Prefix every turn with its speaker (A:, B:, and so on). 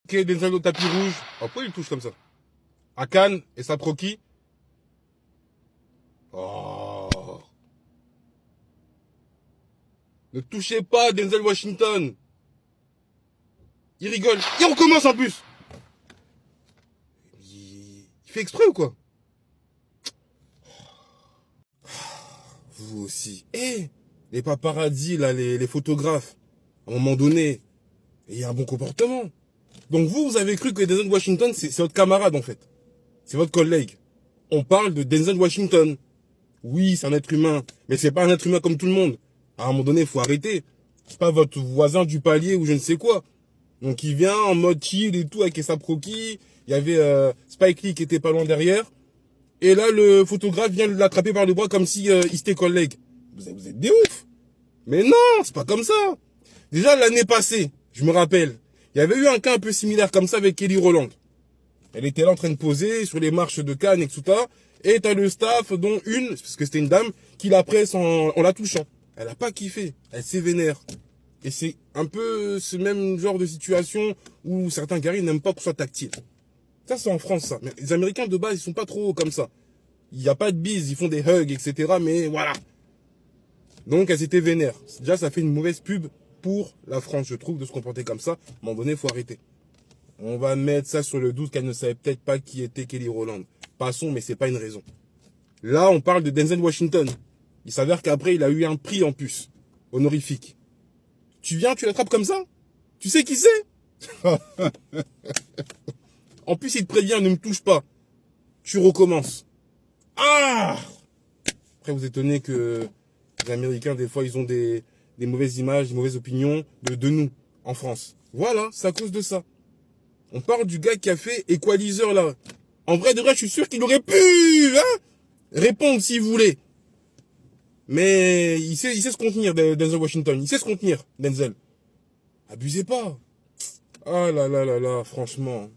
A: Ok, Denzel au tapis rouge. Oh, pourquoi il touche comme ça? À Cannes et ça proquille. Oh. Ne touchez pas Denzel Washington. Il rigole. Et on recommence en plus. Il fait exprès ou quoi? Vous aussi. Eh, les paparazzis, là, les photographes. À un moment donné, il y a un bon comportement. Donc vous avez cru que Denzel Washington, c'est votre camarade en fait. C'est votre collègue. On parle de Denzel Washington. Oui, c'est un être humain, mais c'est pas un être humain comme tout le monde. À un moment donné, il faut arrêter. C'est pas votre voisin du palier ou je ne sais quoi. Donc il vient en mode chill et tout avec sa croquis. Il y avait Spike Lee qui était pas loin derrière. Et là, le photographe vient l'attraper par le bras comme si il était collègue. Vous êtes des ouf. Mais non, c'est pas comme ça. Déjà l'année passée, je me rappelle, il y avait eu un cas un peu similaire comme ça avec Kelly Rowland. Elle était là en train de poser sur les marches de Cannes, etc. Et t'as le staff, dont une, parce que c'était une dame, qui la presse en la touchant. Elle a pas kiffé. Elle s'est vénère. Et c'est un peu ce même genre de situation où certains guerriers n'aiment pas qu'on soit tactile. Ça, c'est en France, ça. Mais les Américains, de base, ils sont pas trop comme ça. Il n'y a pas de bise, ils font des hugs, etc. Mais voilà. Donc, elle s'était vénère. Déjà, ça fait une mauvaise pub pour la France, je trouve, de se comporter comme ça. À un moment donné, il faut arrêter. On va mettre ça sur le doute qu'elle ne savait peut-être pas qui était Kelly Rowland. Passons, mais c'est pas une raison. Là, on parle de Denzel Washington. Il s'avère qu'après, il a eu un prix en plus, honorifique. Tu viens, tu l'attrapes comme ça? Tu sais qui c'est? En plus, il te prévient, ne me touche pas. Tu recommences. Ah! Après, vous étonnez que les Américains, des fois, ils ont des mauvaises images, des mauvaises opinions de nous, en France. Voilà, c'est à cause de ça. On parle du gars qui a fait Equalizer, là. En vrai, de vrai, je suis sûr qu'il aurait pu, hein, répondre s'il voulait. Mais il sait se contenir, Denzel Washington. Il sait se contenir, Denzel. Abusez pas. Ah là là là là, franchement.